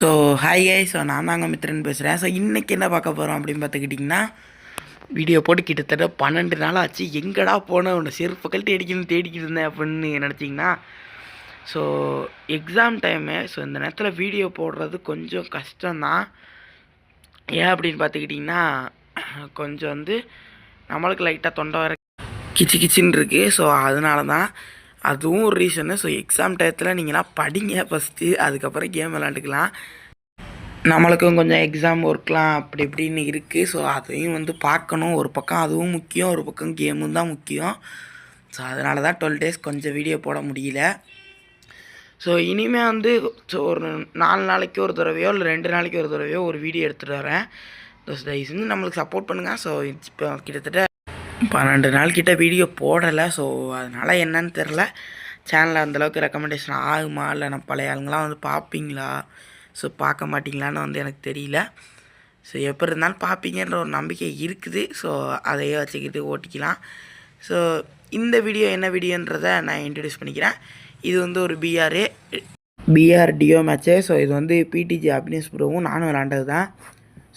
So hi guys. So நான் தாங்க மித்ரன் பேசுகிறேன். ஸோ இன்றைக்கி என்ன பார்க்க போகிறோம் அப்படின்னு பார்த்துக்கிட்டிங்கன்னா, வீடியோ போட்டு கிட்டத்தட்ட 12 நாள் ஆச்சு. எங்கடா போனேன் உன்னை செருப்பு கழட்டி அடிக்கணும்னு தேடிக்கிட்டு இருந்தேன் அப்படின்னு நினச்சிங்கன்னா, ஸோ எக்ஸாம் டைமு. ஸோ இந்த நேரத்தில் வீடியோ போடுறது கொஞ்சம் கஷ்டம்தான். ஏன் அப்படின்னு பார்த்துக்கிட்டிங்கன்னா, கொஞ்சம் நம்மளுக்கு லைட்டாக தொண்டை வர கிச்சு கிச்சின்னு இருக்குது. ஸோ அதனால தான் அதுவும் ஒரு ரீசனு. ஸோ எக்ஸாம் டயத்தில் நீங்களாம் படிங்க ஃபஸ்ட்டு, அதுக்கப்புறம் கேம் விளாண்டுக்கலாம். நம்மளுக்கும் கொஞ்சம் எக்ஸாம் ஒர்க்லாம் அப்படி இப்படின்னு இருக்குது. ஸோ அதையும் பார்க்கணும். ஒரு பக்கம் அதுவும் முக்கியம், ஒரு பக்கம் கேமும் தான் முக்கியம். ஸோ அதனால தான் 12 days கொஞ்சம் வீடியோ போட முடியல. ஸோ இனிமேல் ஸோ ஒரு 4 நாளைக்கு ஒரு தடவையோ இல்லை 2 நாளைக்கு ஒரு தடவையோ ஒரு வீடியோ எடுத்துகிட்டு வரேன். ஸோ தயவு செஞ்சு நம்மளுக்கு சப்போர்ட் பண்ணுங்கள். ஸோ இப்போ கிட்டத்தட்ட 12 நாள் கிட்ட வீடியோ போடலை. ஸோ அதனால் என்னன்னு தெரில, சேனலில் அந்தளவுக்கு ரெக்கமெண்டேஷன் ஆகுமா, இல்லை நம்ம பழைய ஆளுங்களாம் பார்ப்பீங்களா, ஸோ பார்க்க மாட்டிங்களான்னு எனக்கு தெரியல. ஸோ எப்படி இருந்தாலும் பார்ப்பீங்கன்ற ஒரு நம்பிக்கை இருக்குது. ஸோ அதையே வச்சுக்கிட்டு ஓட்டிக்கலாம். ஸோ இந்த வீடியோ என்ன வீடியோன்றதை நான் இன்ட்ரடியூஸ் பண்ணிக்கிறேன். இது ஒரு பிஆர் டியோ மேட்ச்சு. ஸோ இது பிடிஜி அபினேஷ் ப்ரோவும் நானும் விளாண்டது தான்.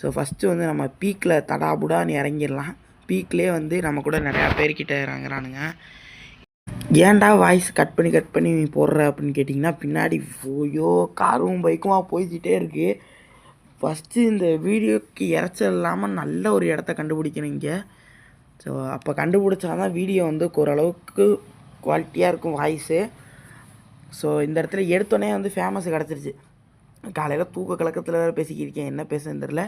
ஸோ ஃபஸ்ட்டு நம்ம பீக்கில் தடாபுடான்னு இறங்கிடலாம். பீக்லேயே நம்ம கூட நிறையா பேர்கிட்ட இறங்குறானுங்க. ஏன்டா வாய்ஸ் கட் பண்ணி நீ போடுற அப்படின்னு கேட்டிங்கன்னா, பின்னாடி ஓயோ காரும் பைக்குமா போய்கிட்டே இருக்குது. ஃபஸ்ட்டு இந்த வீடியோக்கு இறைச்சல் இல்லாமல் நல்ல ஒரு இடத்த கண்டுபிடிக்கணும் இங்கே. ஸோ அப்போ கண்டுபிடிச்சா தான் வீடியோ ஓரளவுக்கு குவாலிட்டியாக இருக்கும் வாய்ஸு. ஸோ இந்த இடத்துல எடுத்தோடனே ஃபேமஸ் கிடச்சிருச்சு. காலையில் தூக்க கலக்கத்தில் வேறு பேசிக்கிருக்கேன், என்ன பேசுன்னு தெரில.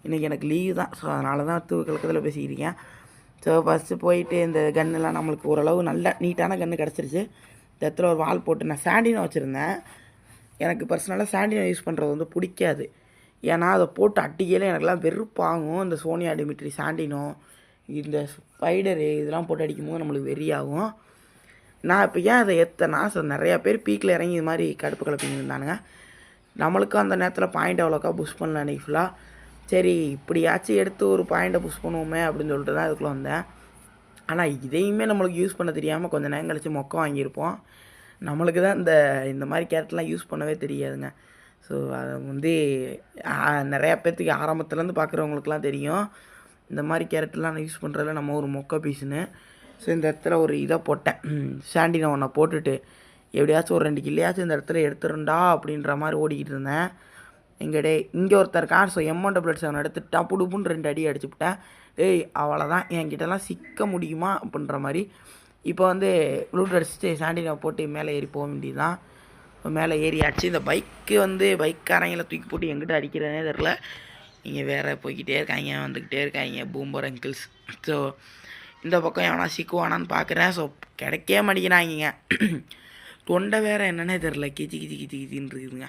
இன்றைக்கி எனக்கு லீவு தான். ஸோ அதனால தான் தூக்க கலக்கத்தில் பேசிக்கிருக்கேன். ஸோ ஃபஸ்ட்டு போயிட்டு இந்த கன்னெல்லாம் நம்மளுக்கு ஓரளவு நல்ல நீட்டான கன்று கிடச்சிருச்சு. இந்த இடத்துல ஒரு வால் போட்டு நான் சாண்டினோ வச்சுருந்தேன். எனக்கு பர்சனலாக சாண்டினோ யூஸ் பண்ணுறது பிடிக்காது. ஏன்னா அதை போட்டு அடிக்கையில் எனக்குலாம் வெறுப்பாகும். இந்த சோனியா டிமிட்ரி சாண்டினோ, இந்த ஸ்பைடரு இதெல்லாம் போட்டு அடிக்கும்போது நம்மளுக்கு வெறியாகும். நான் இப்போ ஏன் அதை ஏற்றனா, ஸோ நிறையா பேர் பீக்கில் இறங்கி இது மாதிரி கடுப்பு கலப்பிங்க இருந்தானுங்க. நம்மளுக்கும் அந்த நேரத்தில் பாயிண்ட் அவ்வளோக்கா புஷ் பண்ணல அன்றைக்கி ஃபுல்லாக. சரி இப்படியாச்சும் எடுத்து ஒரு பாயிண்ட்டை புஷ் பண்ணுவோமே அப்படின்னு சொல்லிட்டு தான் இதுக்குள்ளே வந்தேன். ஆனால் இதையுமே நம்மளுக்கு யூஸ் பண்ண தெரியாமல் கொஞ்சம் நேரம் கழிச்சு மொக்க வாங்கியிருப்போம். நம்மளுக்கு தான் இந்த மாதிரி கேரக்டர்லாம் யூஸ் பண்ணவே தெரியாதுங்க. ஸோ அதை நிறையா பேர்த்துக்கு ஆரம்பத்துலேருந்து பார்க்குறவங்களுக்குலாம் தெரியும். இந்த மாதிரி கேரக்டர்லாம் நான் யூஸ் பண்ணுறதுல நம்ம ஒரு மொக்க பீஸுன்னு. ஸோ இந்த இடத்துல ஒரு இதை போட்டேன், சாண்டினை ஒன்றை போட்டுட்டு எப்படியாச்சும் ஒரு 2 கில்லையாச்சும் இந்த இடத்துல எடுத்துருண்டா அப்படின்ற மாதிரி ஓடிக்கிட்டு இருந்தேன். இங்கே ஒருத்தர் இருக்கான். ஸோ M177 எடுத்துட்டான், புடுப்புன்னு 2 அடி அடிச்சுவிட்டேன். அவ்வளோதான், என்கிட்டலாம் சிக்க முடியுமா அப்படின்ற மாதிரி. இப்போ லூட் அடிச்சுட்டு சாண்டினை போட்டு மேலே ஏறி போக வேண்டியதுதான். இப்போ மேலே ஏறியாச்சு. இந்த பைக்காரங்களை தூக்கி போட்டு எங்கிட்ட அடிக்கிறதே தெரில. இங்கே வேறு போய்கிட்டே இருக்காங்க, வந்துக்கிட்டே இருக்காங்க பூம்பர் அங்கிள்ஸ். ஸோ இந்த பக்கம் எவனா சிக்குவானான்னு பார்க்குறேன். ஸோ கிடைக்கவே மாட்டேங்கிறாங்க. தொண்டை வேறு என்னன்னே தெரில, கிச்சின்னு இருக்குதுங்க.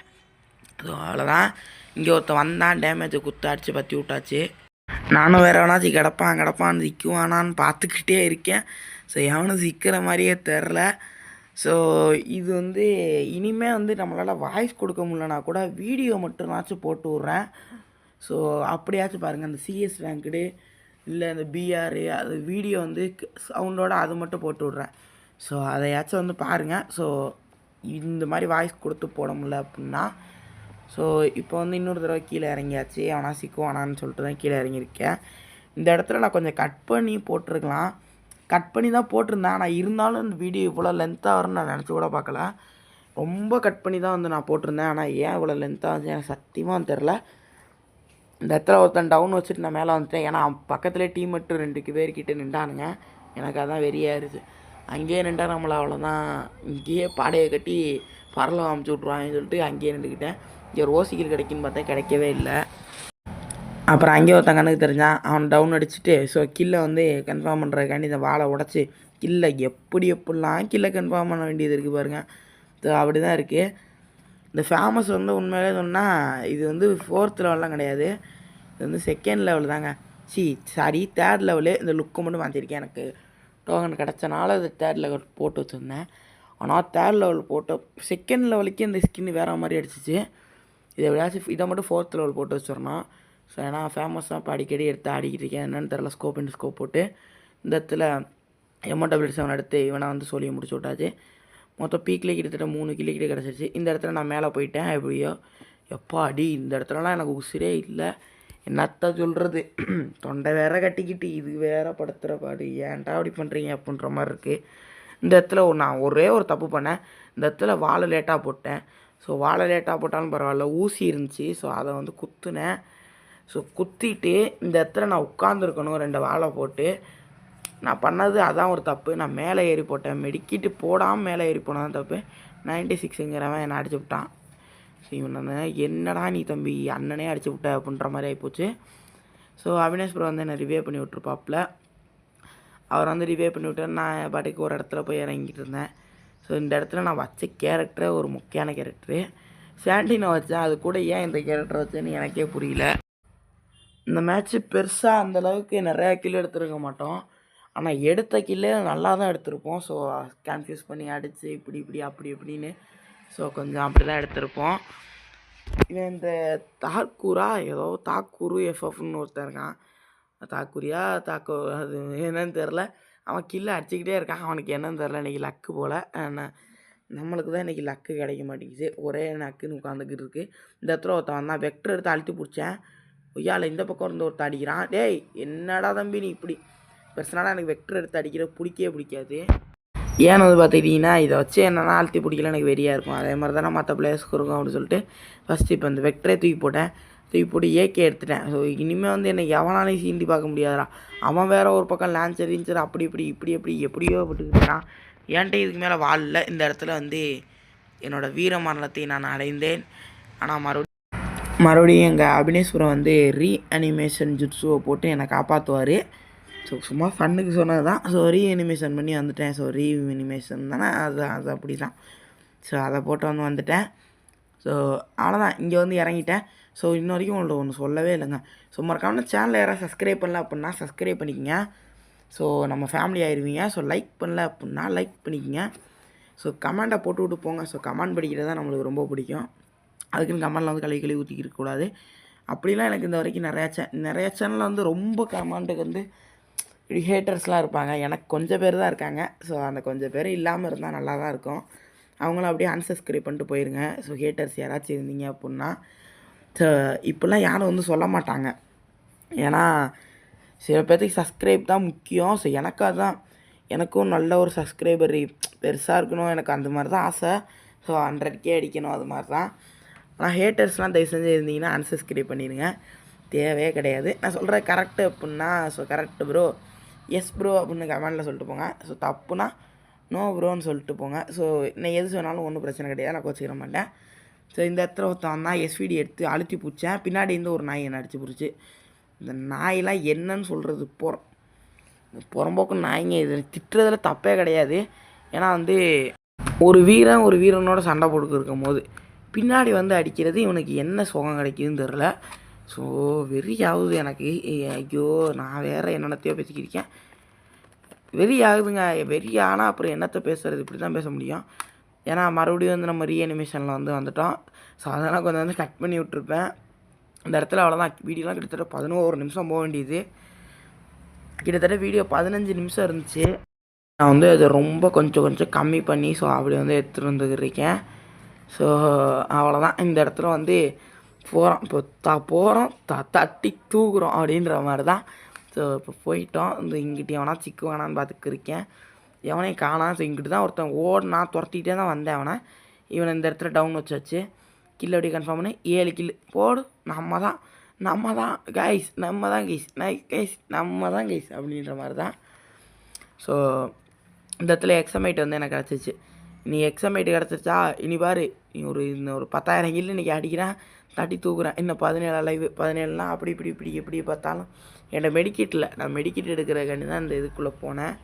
ஸோ அவ்வளோதான். இங்கே ஒருத்தன் வந்தான், டேமேஜை அடித்து பற்றி விட்டாச்சு. நானும் வேறு எவனாச்சும் கிடப்பான்னு சிக்குவானான்னு பார்த்துக்கிட்டே இருக்கேன். ஸோ எவனும் சிக்கிற மாதிரியே தெரில. ஸோ இது இனிமேல் நம்மளால் வாய்ஸ் கொடுக்க முடியலனா கூட வீடியோ மட்டும்னாச்சும் போட்டு விட்றேன். ஸோ அப்படியாச்சும் பாருங்கள், அந்த சிஎஸ் ரேங்க்டு இல்லை இந்த பிஆர் அது வீடியோ சவுண்டோடு அது மட்டும் போட்டு விட்றேன். ஸோ அதையாச்சும் பாருங்கள். ஸோ இந்த மாதிரி வாய்ஸ் கொடுத்து போட முடியல அப்படின்னா, ஸோ இப்போ இன்னொரு தடவை கீழே இறங்கியாச்சு. அவனா சிக்குவானான்னு சொல்லிட்டு தான் கீழே இறங்கியிருக்கேன். இந்த இடத்துல நான் கொஞ்சம் கட் பண்ணி போட்டிருக்கலாம். கட் பண்ணி தான் போட்டிருந்தேன். ஆனால் இருந்தாலும் இந்த வீடியோ இவ்வளோ லென்த்தாக வரும்னு நான் நினச்சி கூட பார்க்கல. ரொம்ப கட் பண்ணி தான் நான் போட்டிருந்தேன். ஆனால் ஏன் இவ்வளோ லென்த்தாக இருந்துச்சு எனக்கு சத்தியமாக தெரில. இந்த இடத்துல ஒருத்தன் டவுன் வச்சுட்டு நான் மேலே வந்துட்டேன். ஏன்னா பக்கத்துலேயே டீம் மட்டும் 2 பேர்கிட்ட நின்றானுங்க. எனக்கு அதான் வெறியாயிருச்சு. அங்கேயே நின்றா நம்மளை அவ்வளோதான், இங்கேயே பாடையை கட்டி பரலம் அமுச்சு விட்ருவாங்கன்னு சொல்லிட்டு அங்கேயே நின்றுக்கிட்டேன். இங்கே ஒரு ஓசிக்கில் கிடைக்குன்னு பார்த்தா கிடைக்கவே இல்லை. அப்புறம் அங்கேயே ஒருத்தன் கண்ணுக்கு தெரிஞ்சான். அவன் டவுன் அடிச்சுட்டு ஸோ கில்லை கன்ஃபார்ம் பண்ணுறதுக்காண்டி இந்த வாழை உடச்சி கில்லை எப்படிலாம் கில்லை கன்ஃபார்ம் பண்ண வேண்டியது இருக்குது பாருங்கள். ஸோ அப்படி தான் இருக்குது. இந்த ஃபேமஸ் உண்மையிலே சொன்னால் இது 4th லெவல்லாம் கிடையாது. இது 2nd லெவல் தாங்க. Sorry 3rd level. இந்த லுக்கு மட்டும் மாற்றிருக்கேன். எனக்கு டோக்கன் கிடச்சனால அது 3rd லெவல் போட்டு வச்சுருந்தேன். ஆனால் 3rd லெவல் போட்ட 2nd லெவலுக்கே இந்த ஸ்கின் வேறு மாதிரி அடிச்சிச்சு. இதை மட்டும் 4th லெவல் போட்டு வச்சிடணும். ஸோ ஏன்னா ஃபேமஸ் தான் இப்போ அடிக்கடி எடுத்து ஆடிக்கிட்டு இருக்கேன். என்னென்னு தெரில, ஸ்கோப் போட்டு இந்த இடத்துல M177 எடுத்து இவனை சொல்லி முடிச்சு விட்டாச்சு. மொத்தம் பீக்லேயே கிட்டத்தட்ட 3 கிலோ கிட்டே கிடச்சிருச்சு. இந்த இடத்துல நான் மேலே போயிட்டேன். எப்படியோ எப்பா அடி இந்த இடத்துலலாம் எனக்கு உசிரே இல்லை. என்னத்த சொல்கிறது, தொண்டை வேற கட்டிக்கிட்டு இது வேற படுத்துகிற பாடு, ஏன்டா அப்படி பண்ணுறீங்க அப்படின்ற மாதிரி இருக்குது. இந்த இடத்துல நான் ஒரே ஒரு தப்பு பண்ணேன். இந்த இடத்துல வாழை லேட்டாக போட்டேன். ஸோ வாழை லேட்டாக போட்டாலும் பரவாயில்ல, ஊசி இருந்துச்சு. ஸோ அதை வந்து குத்துனேன். ஸோ குத்திட்டு இந்த இடத்துல நான் உட்காந்துருக்கணும் 2 வாழை போட்டு. நான் பண்ணது அதான் ஒரு தப்பு. நான் மேலே ஏறி போட்டேன். மெடிக்கிட்டு போடாமல் மேலே ஏறி போனதான் தப்பு. 96ங்கிறவன் என்னை அடிச்சு விட்டான். ஸோ இவன் என்னடா நீ தம்பி அண்ணனே அடிச்சு விட்ட அப்படின்ற மாதிரி ஆகிப்போச்சு. ஸோ அவினேஷ் ப்ரோ வந்து என்னை ரிவே பண்ணி விட்ருப்பாப்பில். அவர் வந்து ரிவே பண்ணி விட்டார். நான் பாட்டுக்கு ஒரு இடத்துல போய் இறங்கிட்டு இருந்தேன். ஸோ இந்த இடத்துல நான் வச்ச கேரக்டரே ஒரு முக்கியமான கேரக்டரு. சாண்டினை வச்சேன். அது கூட ஏன் இந்த கேரக்டர் வச்சேன்னு எனக்கே புரியல. இந்த மேட்ச்சு பெருசாக அந்தளவுக்கு நிறையா கில் எடுத்துருக்க மாட்டோம். ஆனால் எடுத்த கில்லே நல்லா தான் எடுத்திருப்போம். ஸோ கன்ஃபியூஸ் பண்ணி அடித்து இப்படி அப்படி இப்படின்னு ஸோ கொஞ்சம் அப்படி தான் எடுத்திருப்போம். இவன் இந்த தாக்கூரா ஏதோ தாக்கூரு எஃப்எஃப்னு ஒருத்தன் இருக்கான். தாக்கூரியா அது என்னன்னு தெரில. அவன் கில்லை அடிச்சுக்கிட்டே இருக்கான். அவனுக்கு என்னன்னு தெரில. இன்றைக்கி லக்கு போல். நம்மளுக்கு தான் இன்றைக்கி லக்கு கிடைக்க மாட்டேங்குது. ஒரே நக்குன்னு உட்காந்துக்கிட்டு இருக்குது. இந்த இடத்துல ஒருத்தன் வந்தான். வெக்டர் எடுத்து அழுத்தி பிடிச்சேன். ஒய்யால் இந்த பக்கம் இருந்து ஒருத்தன் அடிக்கிறான். டேய் என்னடா தம்பி நீ இப்படி பெருசனாடா, எனக்கு வெக்டர் எடுத்து அடிக்கிற பிடிக்கவே பிடிக்காது. ஏன்னு வந்து பார்த்துக்கிட்டிங்கன்னா இதை வச்சு என்னென்னா அழுத்தி பிடிக்கல எனக்கு வெறியாக இருக்கும். அதே மாதிரி தானே மற்ற பிளேயர்ஸ்க்கு இருக்கும் அப்படின்னு சொல்லிட்டு ஃபஸ்ட்டு இப்போ இந்த வெக்டரே தூக்கி போட்டேன். தூக்கி போட்டு ஏகே எடுத்துட்டேன். ஸோ இனிமேல் வந்து என்னை எவனாலையும் சீண்டி பார்க்க முடியாதுடா. அவன் வேறு ஒரு பக்கம் லான்ச்சர் ரீன்ச்சர் அப்படி எப்படியோ போட்டுக்கிட்டான். ஏன்ட்ட இதுக்கு மேலே வாழல. இந்த இடத்துல வந்து என்னோடய வீர மரணத்தை நான் அடைந்தேன். ஆனால் மறுபடியும் எங்கள் அபினேஸ்வரம் வந்து ரீஅனிமேஷன் ஜுட்ஸுவை போட்டு என்னை காப்பாற்றுவார். ஸோ சும்மா ஃபன்னுக்கு சொன்னது தான். ஸோ ரீஅனிமேஷன் பண்ணி வந்துட்டேன். ஸோ ரீஅனிமேஷன் தானே அது அப்படி தான். ஸோ அதை போட்டு வந்துட்டேன். ஸோ அவ்வளோதான், இங்கே வந்து இறங்கிட்டேன். ஸோ இன்ன வரைக்கும் உங்கள்ட்ட ஒன்று சொல்லவே இல்லைங்க. ஸோ மறக்காம சேனலை யாராவது சப்ஸ்கிரைப் பண்ணல அப்படின்னா சப்ஸ்கிரைப் பண்ணிக்கோங்க. ஸோ நம்ம ஃபேமிலி ஆயிடுவீங்க. ஸோ லைக் பண்ணல அப்படின்னா லைக் பண்ணிக்கோங்க. ஸோ கமெண்ட்டை போட்டு விட்டு போங்க. ஸோ கமெண்ட் படிக்கிறது தான் நம்மளுக்கு ரொம்ப பிடிக்கும். அதுக்குன்னு கமெண்டில் வந்து கழுவி ஊற்றிக்கிட்டு இருக்கக்கூடாது. அப்படிலாம் எனக்கு இந்த வரைக்கும் நிறைய சேனலில் வந்து ரொம்ப கமெண்ட்டுக்கு வந்து ஹேட்டர்ஸ்லாம் இருப்பாங்க. எனக்கு கொஞ்சம் பேர் தான் இருக்காங்க. ஸோ அந்த கொஞ்சம் பேர் இல்லாமல் இருந்தால் நல்லா தான் இருக்கும். அவங்களும் அப்படியே அன்சப்ஸ்கிரைப் பண்ணிட்டு போயிருங்க. ஸோ ஹேட்டர்ஸ் யாராச்சும் இருந்தீங்க அப்படின்னா ஸோ இப்போல்லாம் யாரும் வந்து சொல்ல மாட்டாங்க. ஏன்னா சில பேர்த்துக்கு சப்ஸ்கிரைப் தான் முக்கியம். ஸோ எனக்கு அதுதான், எனக்கும் நல்ல ஒரு சப்ஸ்கிரைபர் பெருசாக இருக்கணும், எனக்கு அந்த மாதிரி தான் ஆசை. ஸோ 100K அடிக்கணும், அது மாதிரி தான். ஆனால் ஹேட்டர்ஸ்லாம் தயவு செஞ்சு இருந்தீங்கன்னா அன்சப்ஸ்கிரைப் பண்ணிடுங்க. தேவையே கிடையாது. நான் சொல்கிறேன் கரெக்டு அப்படின்னா so correct bro, yes bro அப்படின்னு கமெண்டில் சொல்லிட்டு போங்க. ஸோ தப்புனா நோ ப்ரோன்னு சொல்லிட்டு போங்க. ஸோ நான் எது சொன்னாலும் ஒன்றும் பிரச்சனை கிடையாது, நான் கோச்சிக்கிற மாட்டேன். ஸோ இந்த இடத்துல ஒருத்தன் தான் எஸ்விடி எடுத்து அழுத்தி பிடிச்சேன். பின்னாடி இருந்து ஒரு நாய் என்னை அடித்து பிடிச்சி. இந்த நாயெலாம் என்னன்னு சொல்கிறது, புறம்போக்கு நாய்ங்க. இது திட்டுறதுல தப்பே கிடையாது. ஏன்னா வந்து ஒரு வீரனோட சண்டை போட்டுக்கு இருக்கும் போது பின்னாடி வந்து அடிக்கிறது இவனுக்கு என்ன சுகம் கிடைக்குதுன்னு தெரில. ஸோ வெறி ஆகுது எனக்கு. ஐயோ நான் வேறு என்னென்னத்தையோ பேசிக்கிருக்கேன். வெறி ஆகுதுங்க. வெறி ஆனால் அப்புறம் என்னத்தை பேசுகிறது, இப்படி தான் பேச முடியும். ஏன்னா மறுபடியும் வந்து நம்ம ரீஅனிமேஷனில் வந்துட்டோம். ஸோ அதெல்லாம் கொஞ்சம் வந்து கட் பண்ணி விட்ருப்பேன். இந்த இடத்துல அவ்வளோதான். வீடியோலாம் கிட்டத்தட்ட 11 நிமிஷம் போக வேண்டியது. கிட்டத்தட்ட வீடியோ 15 நிமிஷம் இருந்துச்சு. நான் வந்து அதை ரொம்ப கொஞ்சம் கம்மி பண்ணி ஸோ அப்படி வந்து எடுத்துகிட்டு வந்துருக்கேன். ஸோ அவ்வளோதான். இந்த இடத்துல வந்து போகிறோம் தட்டி தூக்குறோம் அப்படின்ற மாதிரி தான். ஸோ இப்போ போயிட்டோம். இந்த இங்கிட்ட எவனா சிக்கு வேணான்னு பார்த்துக்கிருக்கேன். எவனையும் காணாம். ஸோ இங்கிட்டு தான் ஒருத்தன் ஓடனா, துரத்திக்கிட்டே தான் வந்தேன் அவனை. இவனை இந்த இடத்துல டவுன் வச்சாச்சு. கில் அப்படி கன்ஃபார்ம் பண்ணி 7 கில் போடு. நம்ம தான் கைஸ் அப்படின்ற மாதிரி தான். ஸோ இந்த இடத்துல எக்ஸமைட் வந்து எனக்கு கிடச்சிச்சு. நீ எக்ஸமைட்டு கிடச்சிருச்சா, இனி பாரு நீ இன்னொரு 10,000 கில் இன்றைக்கி அடிக்கிறேன், தட்டி தூக்குறேன். இன்னும் 17 லைவ் 17லாம் அப்படி எப்படி பார்த்தாலும் என்னோடய மெடிக்கெட்டில் நான் மெடிக்கெட் எடுக்கிறக்காண்டி தான் இந்த இதுக்குள்ளே போனேன்.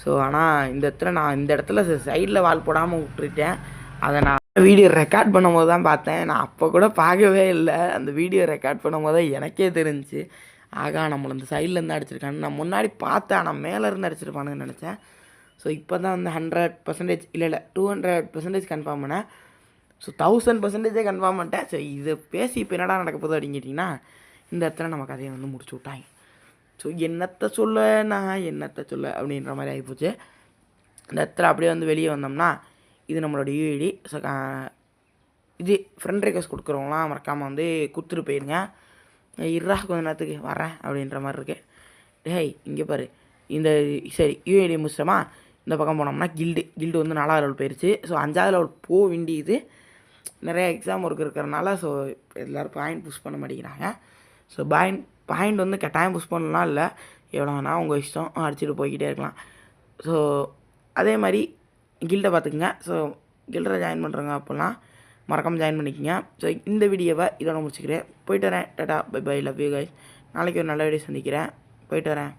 ஸோ ஆனால் இந்த இடத்துல சைடில் வால் போடாமல் விட்டுருட்டேன். அதை நான் வீடியோ ரெக்கார்ட் பண்ணும்போது தான் பார்த்தேன். நான் அப்போ கூட பார்க்கவே இல்லை. அந்த வீடியோ ரெக்கார்ட் பண்ணும்போது தான் எனக்கே தெரிஞ்சிச்சு, ஆகா நம்மளை இந்த சைட்லேருந்து அடிச்சிருக்கான்னு. நான் முன்னாடி பார்த்தேன், ஆனால் மேலேருந்து அடிச்சிருப்பானுன்னு நினச்சேன். ஸோ இப்போ தான் வந்து 100% இல்லை 200% கன்ஃபார்ம் பண்ணேன். ஸோ 1000% கன்ஃபார்ம் பண்ணிட்டேன். ஸோ இதை பேசி இப்போ என்னடா நடக்க போகுது அப்படின்னு கேட்டிங்கன்னா, இந்த இடத்துல நம்ம கதையை வந்து முடிச்சு விட்டாங்க. ஸோ என்னத்தை சொல்ல அப்படின்ற மாதிரி ஆகிப்போச்சு. இந்த இடத்துல அப்படியே வந்து வெளியே வந்தோம்னா இது நம்மளோட யூஐடி. ஸோ இது ஃப்ரெண்ட் ரெக்வஸ்ட் கொடுக்குறவங்களாம் மறக்காமல் வந்து கொடுத்துட்டு போயிருங்க. இருறா கொஞ்ச நேரத்துக்கு வரேன் அப்படின்ற மாதிரி இருக்குது. டேய் இங்கே பாரு, இந்த சரி யூஐடி முடிச்சிட்டோமா, இந்த பக்கம் போனோம்னா கில்டு வந்து 4வது லெவல் போயிடுச்சு. ஸோ 5வது லெவல் போக வேண்டியது, நிறையா எக்ஸாம் ஒர்க் இருக்கிறனால ஸோ எல்லோரும் பாயிண்ட் புஷ் பண்ண மாட்டேங்கிறாங்க. ஸோ பாயிண்ட் வந்து கட்டாயம் புஷ் பண்ணலாம் இல்லை, எவ்வளோ வேணால் உங்கள் இஷ்டம் அடிச்சுட்டு போய்கிட்டே இருக்கலாம். ஸோ அதே மாதிரி கில்டை பார்த்துக்குங்க. ஸோ கில்டரை ஜாயின் பண்ணுறங்க அப்படிலாம் மறக்காமல் ஜாயின் பண்ணிக்கோங்க. ஸோ இந்த வீடியோவை இதோட முடிச்சுக்கிறேன். போயிட்டு வரேன். Tata bye bye, love you guys. நாளைக்கு ஒரு நல்ல வீடியோ சந்திக்கிறேன். போயிட்டு வரேன்.